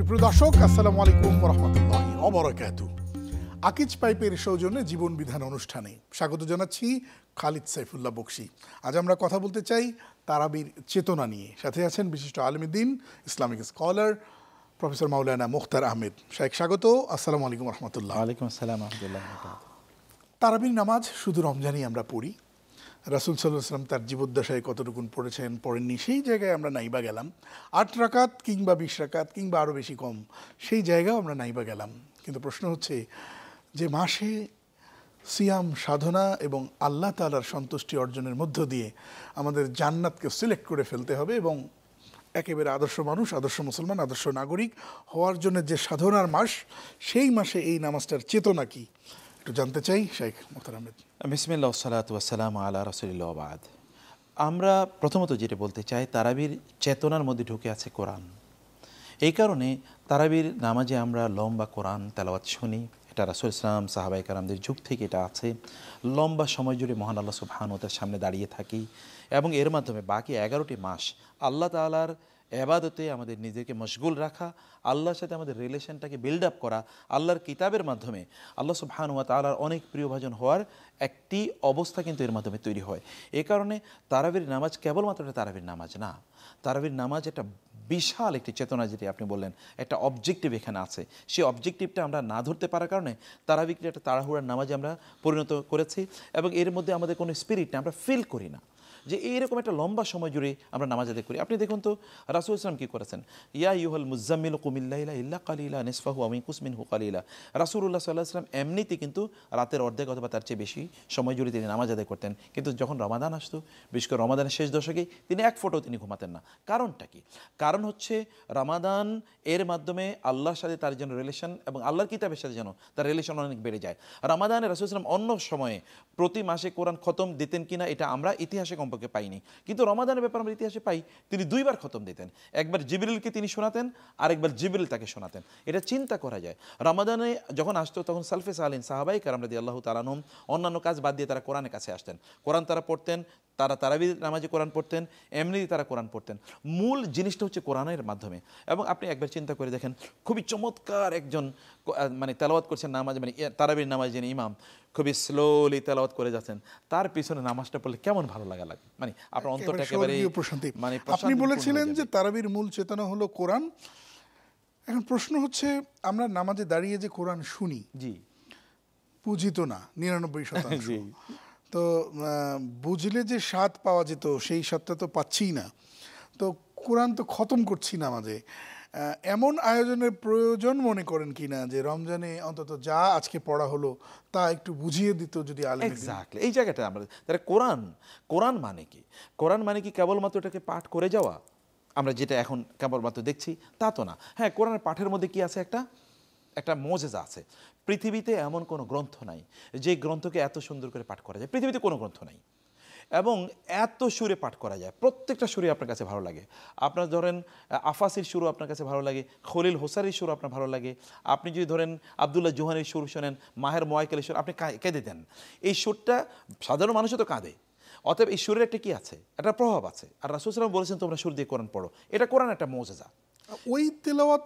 সুপ্রিয় দর্শক, আসসালামু আলাইকুম ওয়া রাহমাতুল্লাহি ওয়া বারাকাতুহু। আকিজ পাইপের সৌজন্যে জীবন বিধান অনুষ্ঠানে স্বাগত জানাচ্ছি খালিদ সাইফুল্লাহ বকশী। আজ আমরা কথা বলতে চাই তারাবির চেতনা নিয়ে। সাথে আছেন বিশিষ্ট আলেমদ্দিন, ইসলামিক স্কলার প্রফেসর মাওলানা মুখতার আহমেদ। শাইখ স্বাগত, আসসালামু আলাইকুম ওয়া রাহমাতুল্লাহ। ওয়ালাইকুম আসসালাম ওয়া রাহমাতুল্লাহ। তারাবির নামাজ শুধু রমজানই আমরা পড়ি। রাসূল সাল্লাল্লাহু আলাইহি ওয়াসাল্লাম তার জীবদ্দশায় কতটুকুন পড়েছেন পড়েননি সেই জায়গায় আমরা নাইবা গেলাম। ৮ রাকাত কিংবা ২০ রাকাত কিংবা আরও বেশি কম সেই জায়গাও আমরা নাইবা গেলাম। কিন্তু প্রশ্ন হচ্ছে যে মাসে সিয়াম সাধনা এবং আল্লাহ তাআলার সন্তুষ্টি অর্জনের মধ্য দিয়ে আমাদের জান্নাতকে সিলেক্ট করে ফেলতে হবে এবং একেবারে আদর্শ মানুষ, আদর্শ মুসলমান, আদর্শ নাগরিক হওয়ার জন্য যে সাধনার মাস, সেই মাসে এই নামাজটার চেতনা কি একটু জানতে চাই শাইখ মুখতার আহমেদ। বিসমিল্লাহ ওয়াসসালাতু ওয়াসসালামু আলা রাসূলিল্লাহ ওয়া বা'দ। আমরা প্রথমত যেটা বলতে চাই, তারাবির চেতনার মধ্যে ঢুকে আছে কোরআন। এই কারণে তারাবির নামাজে আমরা লম্বা কোরআন তেলাওয়াত শুনি। এটা রাসূল ইসলাম সাহাবায়ে কেরামদের যুগ থেকে এটা আছে। লম্বা সময় জুড়ে মহান আল্লাহ সুবহানাহু ওয়া তাআলার সামনে দাঁড়িয়ে থাকি এবং এর মাধ্যমে বাকি 11টি মাস আল্লাহ তাআলার এবাদতে আমাদের নিজেকে মশগুল রাখা, আল্লাহর সাথে আমাদের রিলেশনটাকে বিল্ড আপ করা, আল্লাহর কিতাবের মাধ্যমে আল্লাহ সুবহানাহু ওয়া তাআলার অনেক প্রিয়ভাজন হওয়ার একটি অবস্থা কিন্তু এর মাধ্যমে তৈরি হয়। এই কারণে তারাবির নামাজ কেবলমাত্র একটা তারাবির নামাজ না, তারাবির নামাজ একটা বিশাল একটি চেতনা, যেটি আপনি বললেন একটা অবজেক্টিভ এখানে আছে। সেই অবজেক্টিভটা আমরা না ধরতে পারার কারণে তারাবিকে একটা তাড়াহুড়ার নামাজে আমরা পরিণত করেছি এবং এর মধ্যে আমাদের কোনো স্পিরিট আমরা ফিল করি না যে এইরকম একটা লম্বা সময় জুড়ে আমরা নামাজ আদায় করি। আপনি দেখুন তো রাসূল ইসলাম কী করেছেন, ইয়া আইয়ুহাল মুযাম্মিল কুমিল লাইলা ইল্লা কালিলা নিসফাহু আও ইনকুস মিনহু কালিলা। রাসূলুল্লাহ সাল্লাল্লাহু আলাইহি ওয়াসাল্লাম এমনিতে কিন্তু রাতের অর্ধেক অথবা তার চেয়ে বেশি সময় জুড়ে তিনি নামাজ আদায় করতেন, কিন্তু যখন রমাদান আসতো, বিশেষ করে রমাদানের শেষ দশকে তিনি এক ফোঁটাও তিনি ঘুমাতেন না। কারণটা কি? কারণ হচ্ছে রমাদান এর মাধ্যমে আল্লাহর সাথে তার যেন রিলেশন এবং আল্লাহর কিতাবের সাথে যেন তার রিলেশন অনেক বেড়ে যায়। রমাদানে রাসূল ইসলাম অন্য সময়ে প্রতি মাসে কোরআন খতম দিতেন কিনা এটা আমরা ইতিহাসে কমপক্ষে পাইনি, কিন্তু রমাদানের ব্যাপারে আমরা ইতিহাসে পাই তিনি 2 বার খতম দিতেন। একবার জিবরিলকে তিনি শোনাতেন, আরেকবার জিবরিল তাকে শোনাতেন। এটা চিন্তা করা যায়। রমাদানে যখন আসতো তখন সালফে সালিন সাহাবায়ে কেরাম রাদিয়াল্লাহু তাআলা আনহুম অন্যান্য কাজ বাদ দিয়ে তারা কোরআনের কাছে আসতেন, কোরআন তারা পড়তেন, তারা তারাবির নামাজে কোরআন পড়তেন, এমনিতেই তারা কোরআন পড়তেন। মূল জিনিসটা হচ্ছে কোরআনের মাধ্যমে। এবং আপনি একবার চিন্তা করে দেখেন, খুবই চমৎকার একজন মানে তেলাওয়াত করছেন নামাজ, মানে তারাবির নামাজ যিনি ইমাম, খুবই স্লোলি তেলাওয়াত করে যাচ্ছেন, তার পিছনে নামাজটা পড়লে কেমন ভালো লাগে, মানে আপনার অন্তরটা একেবারে প্রশান্তি। মানে আপনি বলেছিলেন যে তারাবির মূল চেতনা হলো কোরআন। এখন প্রশ্ন হচ্ছে, আমরা নামাজে দাঁড়িয়ে যে কোরআন শুনি, জি বুঝি তো না 99%। তো বুঝলে যে স্বাদ পাওয়া যেত সেই স্বাদটা তো পাচ্ছিই না। তো কোরআন তো খতম করছি নামাজে। এমন আয়োজনের প্রয়োজন মনে করেন কিনা যে রমজানে অন্তত যা আজকে পড়া হলো তা একটু বুঝিয়ে দিত যদি আলেম। এক্স্যাক্টলি এই জায়গাটা আমরা তাহলে কোরআন মানে কি? কোরআন মানে কি কেবলমাত্র এটাকে পাঠ করে যাওয়া, আমরা যেটা এখন কেবলমাত্র দেখছি তা তো না। হ্যাঁ, কোরআনের পাঠের মধ্যে কি আছে, একটা মোজেজা আছে। পৃথিবীতে এমন কোনো গ্রন্থ নাই যে গ্রন্থকে এত সুন্দর করে পাঠ করা যায়, পৃথিবীতে কোনো গ্রন্থ নাই এবং এত সুরে পাঠ করা যায়, প্রত্যেকটা সুরে আপনার কাছে ভালো লাগে। আপনার ধরেন আফাসির সুরও আপনার কাছে ভালো লাগে, খলিল হোসারির সুরও আপনার ভালো লাগে। আপনি যদি ধরেন আবদুল্লাহ জোহানির সুর শোনেন, মাহের মোয়াইকেলের সুর, আপনি কেঁদে দেন। এই সুরটা সাধারণ মানুষও তো কাঁদে। অতএব এই সুরের একটা কি আছে, একটা প্রভাব আছে। আর রাসূল সাল্লাল্লাহু আলাইহি ওয়াসাল্লাম বলেছেন তোমরা সুর দিয়ে কোরআন পড়ো, এটা কোরআন একটা মোজেজা। ওই তেলাওয়াত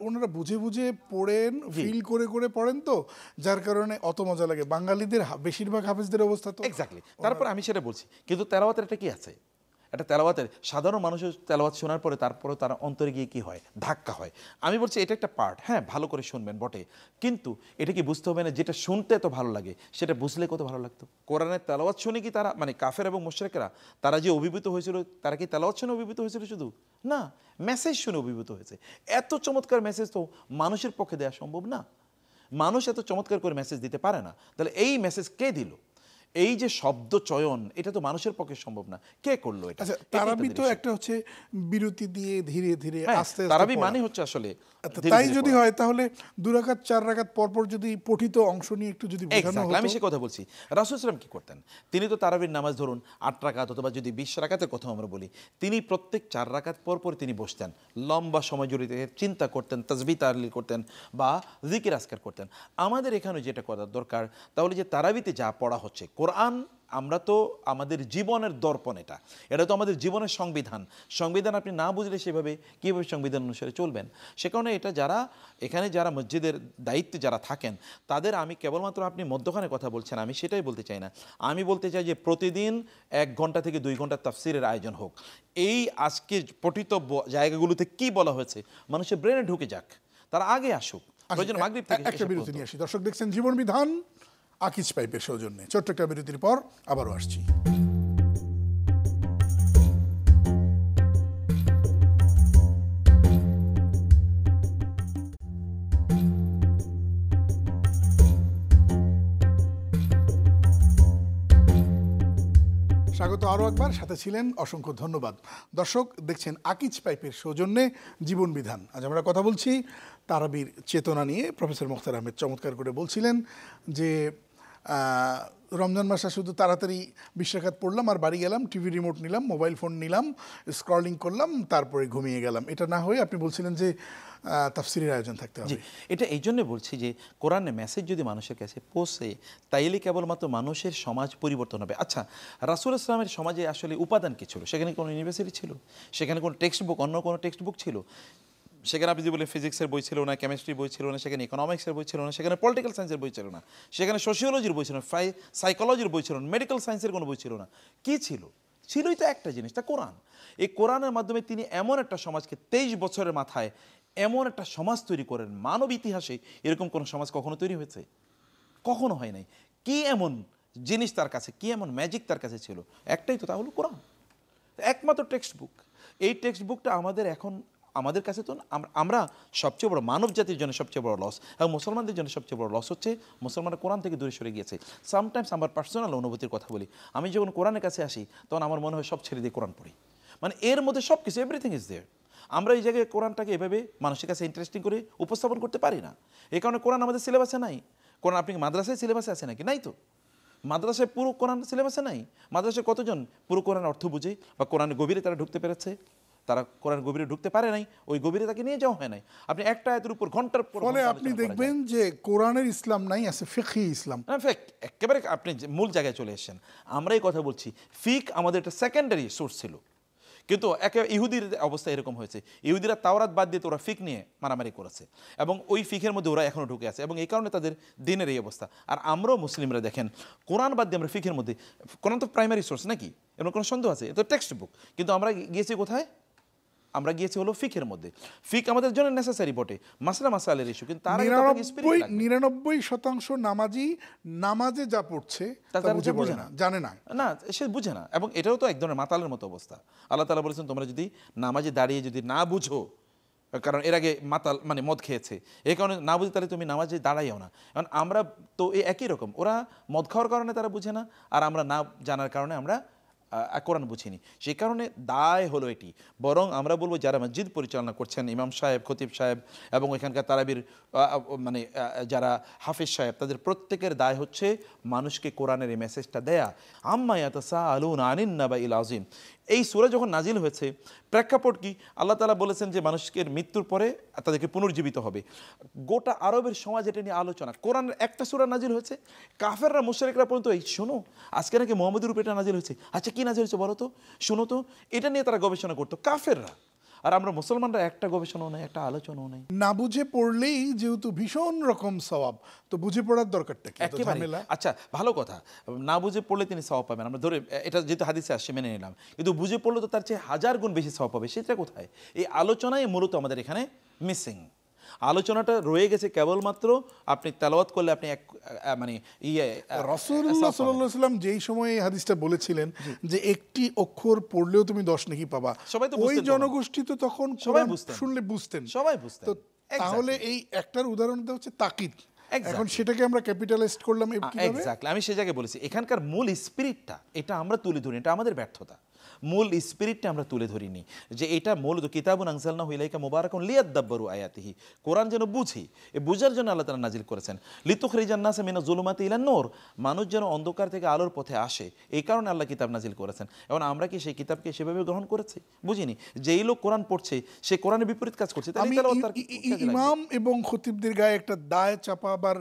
ওনারা বুঝে বুঝে পড়েন, ফিল করে করে পড়েন, তো যার কারণে অত মজা লাগে। বাঙালিদের বেশিরভাগ হাফেজদের অবস্থা তো এক্স্যাক্টলি। তারপর আমি সেটা বলছি, কিন্তু তেলাওয়াতের একটা কি আছে, একটা তেলাওয়াতের সাধারণ মানুষের তেলাওয়াত শোনার পরে তারপরে তার অন্তরে গিয়ে কি হয়, ধাক্কা হয়। আমি বলছি এটা একটা পার্ট, হ্যাঁ ভালো করে শুনবেন বটে, কিন্তু এটা কি বুঝতে হবে না যেটা শুনতে এত ভালো লাগে সেটা বুঝলে কত ভালো লাগতো। কোরআনের তেলাওয়াত শুনে কি তারা, মানে কাফের এবং মুশরিকরা, তারা যে অভিভূত হয়েছিল, তারা কি তেলাওয়াত শুনে অভিভূত হয়েছিল শুধু? না, মেসেজ শুনে অভিভূত হয়েছে। এত চমৎকার মেসেজ তো মানুষের পক্ষে দেওয়া সম্ভব না, মানুষ এত চমৎকার করে মেসেজ দিতে পারে না। তাহলে এই মেসেজ কে দিল? এই যে শব্দ চয়ন, এটা তো মানুষের পক্ষে সম্ভব না, কে করলো এটা? তারাবি তো একটা হচ্ছে বিরতি দিয়ে ধীরে ধীরে আস্তে আস্তে তারাবি মানে হচ্ছে আসলে তাই যদি হয় তাহলে 2 রাকাত 4 রাকাত পরপর যদি পঠিত অংশ নিয়ে একটু যদি বোঝানো হতো। আমি সে কথা বলছি, রাসূল সাল্লাল্লাহু আলাইহি ওয়াসাল্লাম কি করতেন, তিনি তো তারাবির নামাজ ধরুন 8 রাকাত অথবা যদি 20 রাকাতের কথা আমরা বলি, তিনি প্রত্যেক 4 রাকাত পর তিনি বসতেন, লম্বা সময় জুড়ে চিন্তা করতেন, তাসবিহ তাহলিল করতেন বা জিকির আজকার করতেন। আমাদের এখানে যেটা করার দরকার, তাহলে যে তারাবিতে যা পড়া হচ্ছে কোরআন আমরা তো আমাদের জীবনের দর্পণ, এটা তো আমাদের জীবনের সংবিধান। সংবিধান আপনি না বুঝলে সেভাবে কীভাবে সংবিধান অনুসারে চলবেন? সে কারণে এটা যারা এখানে যারা মসজিদের দায়িত্বে যারা থাকেন তাদের, আমি কেবলমাত্র আপনি মধ্যখানে কথা বলছেন আমি সেটাই বলতে চাই না, আমি বলতে চাই যে প্রতিদিন 1 ঘন্টা থেকে 2 ঘন্টা তাফসিরের আয়োজন হোক। এই আজকে পঠিতব্য জায়গাগুলোতে কি বলা হয়েছে মানুষের ব্রেনে ঢুকে যাক, তারা আগে আসুক। মাগরিব থেকে একটা বিরতি নিয়ে আসি। দর্শক দেখছেন জীবন বিধান আকিজ পাইপের সৌজন্যে। ছোট্ট একটা বিরতির পর আবারও আসছি। স্বাগত আরও একবার, সাথে ছিলেন অসংখ্য ধন্যবাদ। দর্শক দেখছেন আকিজ পাইপের সৌজন্যে জীবন বিধান। আজ আমরা কথা বলছি তারাবির চেতনা নিয়ে। প্রফেসর মোখতার আহমেদ চমৎকার করে বলছিলেন যে রমজান মাসে শুধু তাড়াতাড়ি 20 রাকাত পড়লাম আর বাড়ি গেলাম, টিভি রিমোট নিলাম, মোবাইল ফোন নিলাম, স্ক্রলিং করলাম, তারপরে ঘুমিয়ে গেলাম। এটা না হয়ে আপনি বলছিলেন যে তাফসিরের আয়োজন থাকতে হবে। এটা এই জন্য বলছি যে কোরআনের মেসেজ যদি মানুষের কাছে পৌঁছে তাইলে কেবলমাত্র মানুষের সমাজ পরিবর্তন হবে। আচ্ছা, রাসূল ইসলামের সমাজে আসলে উপাদান কী ছিল? সেখানে কোনো ইউনিভার্সিটি ছিল? সেখানে কোনো টেক্সট বুক, অন্য কোনো টেক্সট বুক ছিল? সেখানে আপনি যদি বলেন ফিজিক্সের বই ছিল না, কেমিস্ট্রির বই ছিল না, সেখানে ইকোনমিক্সের বই ছিল না, সেখানে পলিটিক্যাল সায়েন্সের বই ছিল না, সেখানে সোশিওলজির বই ছিল না, সাইকোলজির বই ছিল না, মেডিকেল সায়েন্সের কোনো বই ছিল না। কী ছিল? ছিলই তো একটা জিনিস, তা কোরআন। এই কোরআনের মাধ্যমে তিনি এমন একটা সমাজকে 23 বছরের মাথায় এমন একটা সমাজ তৈরি করেন, মানব ইতিহাসে এরকম কোনো সমাজ কখনো তৈরি হয়েছে? কখনো হয় নাই। কি এমন জিনিস তার কাছে, কি এমন ম্যাজিক তার কাছে ছিল? একটাই তো, তা হলো কোরআন, একমাত্র টেক্সট বুক। এই টেক্সট বুকটা আমাদের কাছে তো আমরা সবচেয়ে বড়, মানব জাতির জন্য সবচেয়ে বড় লস, এবং মুসলমানদের জন্য সবচেয়ে বড় লস হচ্ছে মুসলমানরা কোরআন থেকে দূরে সরে গিয়েছে। সামটাইমস আমার পার্সোনাল অনুভূতির কথা বলি, আমি যখন কোরআনের কাছে আসি তখন আমার মনে হয় সব ছেড়ে দিয়ে কোরআন পড়ি। মানে এর মধ্যে সব কিছু, এভরিথিং ইজ দেয়ার। আমরা এই জায়গায় কোরআনটাকে এভাবে মানুষের কাছে ইন্টারেস্টিং করে উপস্থাপন করতে পারি না। এই কারণে কোরআন আমাদের সিলেবাসে নাই। কোরআন আপনি মাদ্রাসায় সিলেবাসে আছে নাকি? নাই তো। মাদ্রাসায় পুরো কোরআন সিলেবাসে নাই। মাদ্রাসায় কতজন পুরো কোরআন অর্থ বুঝে বা কোরআনের গভীরে তারা ঢুকতে পেরেছে? তারা কোরআন গভীরে ঢুকতে পারে নাই, ওই গভীরে তাকে নিয়ে যাওয়া হয় নাই। আপনি একটা আয়াতের উপর ঘন্টার পর ফলে আপনি দেখবেন যে কোরআনের ইসলাম নাই, আছে ফিকহি ইসলাম। একেবারে আপনি মূল জায়গায় চলে এসেছেন। আমরা এই কথা বলছি, ফিক আমাদের একটা সেকেন্ডারি সোর্স ছিল, কিন্তু ইহুদির অবস্থা এরকম হয়েছে। ইহুদিরা তাওরাত বাদ দিয়ে ওরা ফিক নিয়ে মারামারি করেছে, এবং ওই ফিকের মধ্যে ওরা এখনও ঢুকে আছে, এবং এই কারণে তাদের দিনের এই অবস্থা। আর আমরাও মুসলিমরা দেখেন, কোরআন বাদ দিয়ে আমরা ফিকের মধ্যে, কোরআন তো প্রাইমারি সোর্স নাকি, এমন কোনো সন্দেহ আছে? তো টেক্সট বুক, কিন্তু আমরা গিয়েছি কোথায়? আমরা গিয়েছি হলো ফিকের মধ্যে। ফিক আমাদের জন্য নেসেসারি বটে, মাসালের ইস্যু, কিন্তু তার 99% নামাজি নামাজে যা পড়ছে তা বুঝে না, জানে না, সে বুঝে না। এবং এটাও তো এক ধরনের মাতালের মতো অবস্থা। আল্লাহ তাআলা বলেছেন, তোমরা যদি নামাজে দাঁড়িয়ে যদি না বুঝো, কারণ এর আগে মাতাল মানে মদ খেয়েছে, এই কারণে না বুঝে, তাহলে তুমি নামাজে দাঁড়াইও না। কারণ আমরা তো এই একই রকম, ওরা মদ খাওয়ার কারণে তারা বুঝে না, আর আমরা না জানার কারণে আমরা কোরআন বুঝিনি। সেই কারণে দায় হলো এটি। বরং আমরা বলবো যারা মসজিদ পরিচালনা করছেন, ইমাম সাহেব, খতিব সাহেব, এবং এখানকার তারাবির মানে যারা হাফিজ সাহেব, তাদের প্রত্যেকের দায় হচ্ছে মানুষকে কোরআনের এই মেসেজটা দেয়া। আম্মা ইয়াতাসাআলুনা আনিন নাবাইল আযীম, এই সূরা যখন নাজিল হয়েছে, প্রেক্ষাপট কি? আল্লাহ তাআলা বলেছেন যে মানুষকে মৃত্যুর পরে তাদেরকে পুনর্জীবিত হবে। গোটা আরবের সমাজ এটা নিয়ে আলোচনা। কোরআনের একটা সূরা নাজিল হয়েছে, কাফেররা মুশরিকরা পর্যন্ত এই শোনো আজকে নাকি মুহাম্মদের উপরে এটা নাজিল হয়েছে, আচ্ছা কি নাজিল হয়েছে বলো তো, শোনো তো, এটা নিয়ে তারা গবেষণা করতো কাফেররা। আর আমরা মুসলমানরা একটা গবেষণাও নেই, একটা আলোচনাও নেই। না বুঝে পড়লেই যেহেতু ভীষণ রকম সওয়াব, তো বুঝে পড়ার দরকারটা কি? আচ্ছা, ভালো কথা, না বুঝে পড়লে তিনি সওয়াব পাবেন, আমরা ধরে এটা যেহেতু হাদিসে আসছে মেনে নিলাম, কিন্তু বুঝে পড়লে তো তার চেয়ে 1000 গুণ বেশি সওয়াব পাবে। সেটা কোথায়? এই আলোচনায় মূলত আমাদের এখানে মিসিং। আলোচনাটা রয়ে গেছে কেবলমাত্র আপনি তেলাওয়াত করলে আপনি মানে রাসূলুল্লাহ সাল্লাল্লাহু আলাইহি ওয়াসাল্লাম যেই সময় এই হাদিসটা বলেছিলেন যে একটি অক্ষর পড়লেও তুমি 10 নেকি পাবা, ওই জনগোষ্ঠী তো তখন সবাই শুনলে বুঝতেন, সবাই বুঝতেন। তো তাহলে এই একটার উদাহরণটা হচ্ছে তাকিদ। এখন সেটাকে আমরা ক্যাপিটালাইজড করলাম কিভাবে? এক্স্যাক্টলি, আমি সেই জায়গায় বলেছি, এখানকার মূল স্পিরিটটা এটা আমরা তুলে ধরি, এটা আমাদের ব্যর্থতা। মূল স্পিরিটটা আমরা তুলে ধরিনি, যে এটা মূলত কিতাবুন আনজালনাহু ইলাইকা মুবারাকুন লিয়াদাব্বারু আয়াতিহি, কোরআন যেন বুঝি, এই বুঝার জন্য আল্লাহ তাআলা নাজিল করেছেন। লিতুখরিজান নাসা মিনাজ জুলুমাতি ইলান নূর, মানুষ যেন অন্ধকার থেকে আলোর পথে আসে, এই কারণে আল্লাহ কিতাব নাজিল করেছেন। এবং আমরা কি সেই কিতাবকে সেভাবে গ্রহণ করেছি? বুঝিনি। যেই লোক কোরআন পড়ছে সে কোরআনের বিপরীত কাজ করছে। ইমাম এবং খতিবদের গায়ে একটা দায় চাপাবার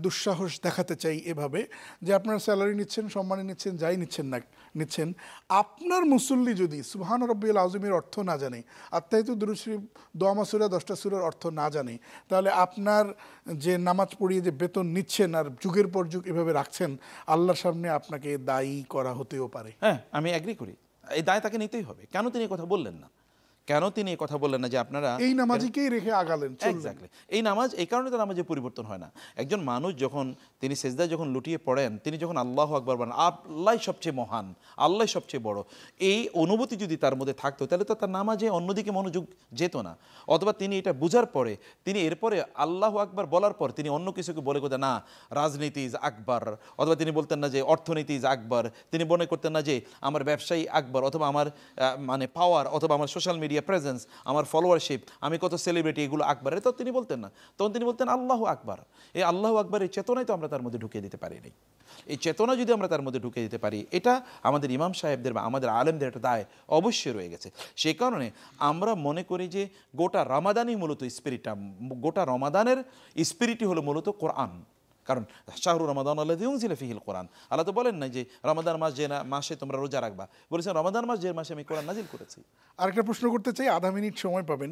দুঃসাহস দেখাতে চাই এভাবে যে আপনারা স্যালারি নিচ্ছেন, সম্মানী নিচ্ছেন, যাই নিচ্ছেন, আপনার মুসল্লি যদি সুবহান রব্বিল আযীমের অর্থ না জানে, আত্মাহিতু দুরূদ শরীফ, দোয়া মাসুরা 10টা সূরার অর্থ না জানে, তাহলে আপনার যে নামাজ পড়িয়ে যে বেতন নিচ্ছেন আর যুগের পর যুগ এভাবে রাখছেন, আল্লাহর সামনে আপনাকে দায়ী করা হতেও পারে। হ্যাঁ, আমি এগ্রি করি, এই দায় তাকে নিতেই হবে। কেন তিনি কথা বললেন না? কেন তিনি এই কথা বললেন না যে আপনারা এই নামাজিকেই রেখে আগালেন? এক্স্যাক্টলি, এই নামাজ এই কারণে তো নামাজে পরিবর্তন হয় না। একজন মানুষ যখন তিনি সেজদায় যখন লুটিয়ে পড়েন, তিনি যখন আল্লাহু আকবার বলেন, আল্লাহ সবচেয়ে মহান, আল্লাহ সবচেয়ে বড়, এই অনুভূতি যদি তার মধ্যে থাকতো, তাহলে তো তার নামাজে অন্যদিকে মনোযোগ যেত না। অথবা তিনি এটা বুঝার পরে, তিনি এরপরে আল্লাহু আকবার বলার পর তিনি অন্য কিছুকে বলে কোথায় না রাজনীতি ইজ আকবার, অথবা তিনি বলতেন না যে অর্থনীতি ইজ আকবার, তিনি মনে করতেন না যে আমার ব্যবসায়ী আকবার, অথবা আমার মানে পাওয়ার, অথবা আমার সোশ্যাল মিডিয়া প্রেজেন্স, আমার ফলোয়ারশিপ, আমি কত সেলিব্রিটি, এগুলো আকবার, এটা তো তিনি বলতেন না। তখন তিনি বলতেন আল্লাহু আকবার। এই আল্লাহু আকবরের চেতনাই তো আমরা তার মধ্যে ঢুকিয়ে দিতে পারিনি। এই চেতনা যদি আমরা তার মধ্যে ঢুকিয়ে দিতে পারি, এটা আমাদের ইমাম সাহেবদের বা আমাদের আলেমদের একটা দায় অবশ্যই রয়ে গেছে। সেই কারণে আমরা মনে করি যে গোটা রমাদানই মূলত স্পিরিটটা, গোটা রমাদানের স্পিরিটই হলো মূলত কোরআন। কারণ শাহরু রমাদান আল্লাযী উনজিলা ফীহিল কোরআন, আল্লাহ তো বলেন না যে রমাদান মাস যে মাসে তোমরা রোজা রাখবা, বলেছেন রমাদান মাস যে মাসে আমি কোরআন নাজিল করেছি। আরেকটা প্রশ্ন করতে চাই, আধা মিনিট সময় পাবেন।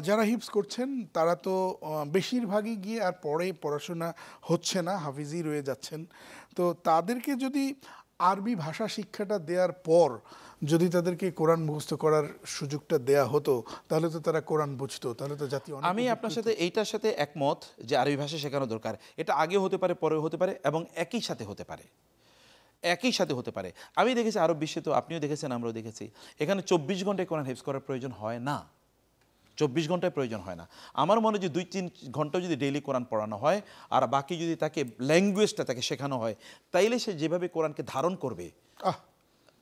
যারা হিফজ করছেন তারা তো বেশিরভাগই গিয়ে আর পরে পড়াশোনা হচ্ছে না, হাফিজি রয়ে যাচ্ছেন। তো তাদেরকে যদি আরবি ভাষা শিক্ষাটা দেওয়ার পর যদি তাদেরকে কোরআন মুখস্থ করার সুযোগটা দেয়া হতো, তাহলে তো তারা কোরআন বুঝতো, তাহলে তো জাতি অনেক। আমি আপনার সাথে এইটার সাথে একমত যে আরবি ভাষা শেখানো দরকার। এটা আগে হতে পারে, পরেও হতে পারে, এবং একই সাথে হতে পারে, একই সাথে হতে পারে। আমি দেখেছি আরব বিশ্বে, তো আপনিও দেখেছেন, আমরাও দেখেছি, এখানে 24 ঘন্টায় কোরআন হিফজ করার প্রয়োজন হয় না। 24 ঘন্টায় প্রয়োজন হয় না। আমার মনে হয় যে 2-3 ঘন্টা যদি ডেইলি কোরআন পড়ানো হয়, আর বাকি যদি তাকে ল্যাঙ্গুয়েজটা তাকে শেখানো হয়, তাইলে সে যেভাবে কোরআনকে ধারণ করবে,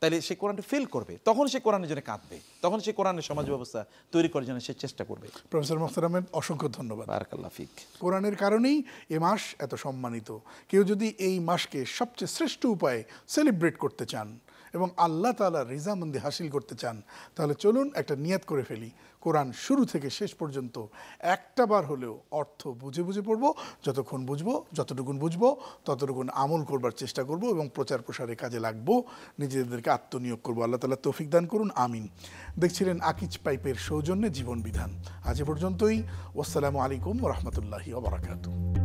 তাইলে সে কোরআনটা ফিল করবে, তখন সে কোরআনের জন্য কাঁদবে, তখন সে কোরআনের সমাজ ব্যবস্থা তৈরি করার জন্য সে চেষ্টা করবে। প্রফেসর মোখতার আহমেদ, অসংখ্য ধন্যবাদ। বারাকাল্লাহ ফিক। কোরআনের কারণেই এ মাস এত সম্মানিত। কেউ যদি এই মাসকে সবচেয়ে শ্রেষ্ঠ উপায়ে সেলিব্রেট করতে চান এবং আল্লাহ তাআলার রিজামন্দি হাসিল করতে চান, তাহলে চলুন একটা নিয়াত করে ফেলি, কোরআন শুরু থেকে শেষ পর্যন্ত একটা বার হলেও অর্থ বুঝে বুঝে পড়বো। যতক্ষণ বুঝবো, যতটুকুন বুঝবো, ততটুকুন আমল করবার চেষ্টা করব এবং প্রচার প্রসারে কাজে লাগবো, নিজেদেরকে আত্মনিয়োগ করবো। আল্লাহ তাআলা তৌফিক দান করুন, আমিন। দেখছিলেন আকিজ পাইপের সৌজন্যে জীবন বিধান। আজ এ পর্যন্তই। আসসালামু আলাইকুম ওয়া রাহমাতুল্লাহি ওয়া বারাকাতুহু।